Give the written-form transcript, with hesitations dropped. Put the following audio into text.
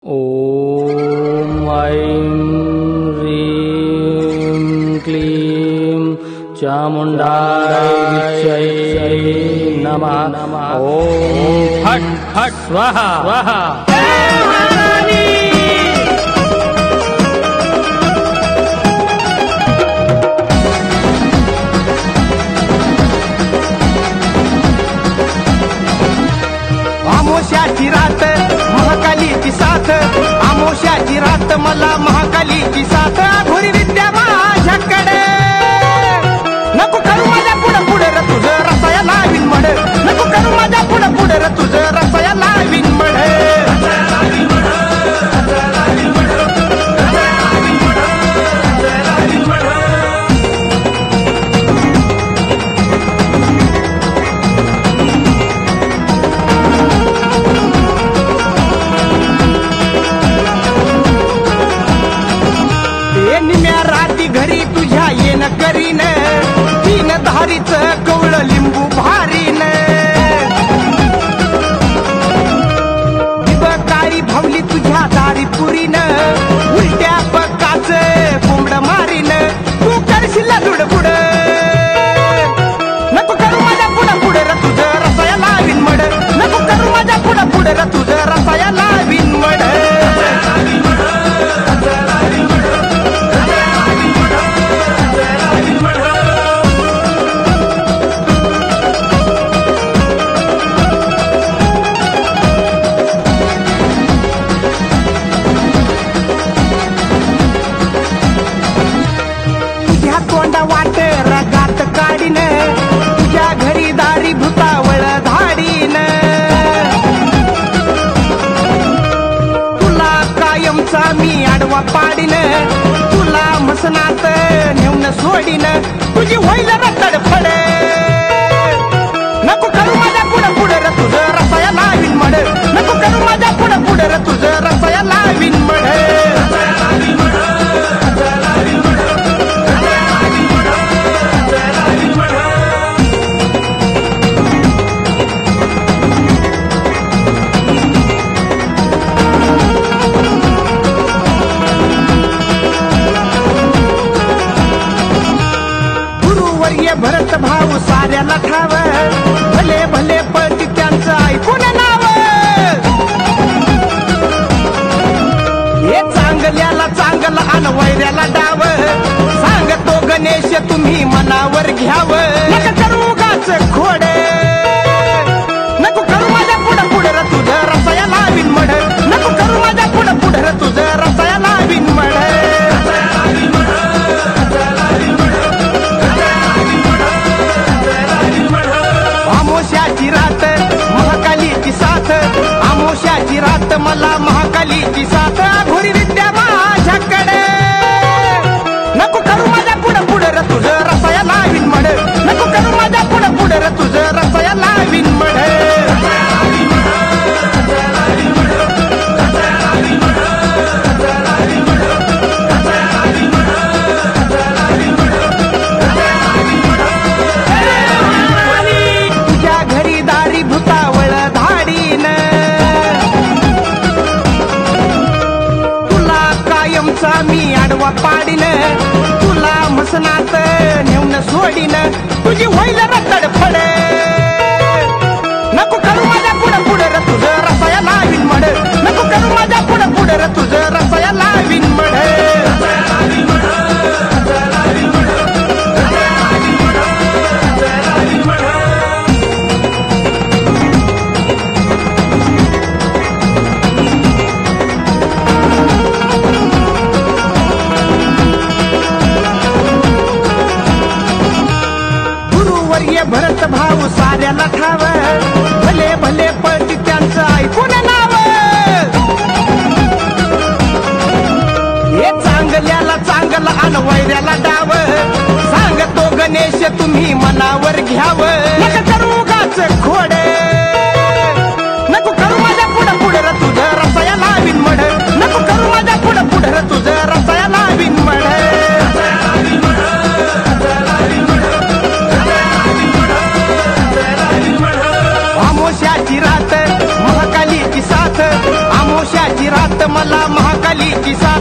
ॐ ऐं ह्रीं क्लीं चामुण्डायै नमः। ॐ फट् फट् स्वाहा स्वाहा। आमोशाची रात महाकालीची साथ, आमोशाची रात मला महाकालीची साथ। घोरी विद्या माझ्याकडे नको करू माझ्या पुढं पुढे र तुझं रसाया लावीन मड, नको करू माझ्या पुढं पुढे र तुझं रसाया लावीन मड। घरी तुझ्या येन करीन तीन धारीच कवळ लिंबू भारीन। काळी भावली तुझ्या दारी पुरीन, उलट्या पक्काच कोंबड मारीन। तू करशील दुडबुड नको करू माझ्या पुढं पुढे र तुझं रसाया लावीन मड, नको करू माझ्या पुढं पुढे र तुझं रसाया लावीन मड। वाट रगात काढीन तुझ्या घरी दारी भुतावळ धाडीन। तुला कायमचा मी आडवा पाडीन, तुला मसनात नेऊन सोडीन। तुझी होईल तडफड नको करू माझ्या पुढं पुढे र तुझं रसाया लावीन मड, नको करू माझ्या पुढं पुढे र तुझं रसाया लावीन मड। भरत भाऊ साऱ्याला ठाव, भले भले पळती त्यांचं ऐकून नाव। हे चांगल्याला चांगला अन वैऱ्याला डाव, सांगतो गणेश तुम्ही मनावर घ्याव। नका करू गाच खोड नको करू माझ्या पुढं पुढे र तुझं रसाया लावीन मड, नको करू माझ्या पुढं पुढे र तुझं रसाया लावीन मड। आमोशाची रात महाकालीची साथ, आमोशाची रात मला महाकालीची साथ। घोरी विद्या माझ्याकडे नको करू माझ्या पुढं पुढे र तुझं रसाया लावीन मड, नको करू माझ्या पुढं पुढे र तुझं रसाया लावीन मड। मी आडवा पाडीन, तुला मसनात नेऊन सोडीन। तुझी होईल तडफड नको करू माझ्या पुढं पुढे र तुझं रसाया लावीन मड, नको करू माझ्या पुढं पुढे र तुझं रसाया लावीन मड। भरत भाऊ साऱ्याला ठाव, भले भले पळती त्यांचं ऐकून नाव। हे चांगल्याला चांगला अन वैऱ्याला डाव, सांगतो गणेश तुम्ही मनावर घ्याव। नका करू गाच खोड नको करू माझ्या पुढं पुढे र तुझं रसाया लावीन मड, नको करू माझ्या पुढं पुढे र तुझं रसाया लावीन मड। आमोशाची रात महाकालीची साथ, आमोशाची रात मला महाकालीची साथ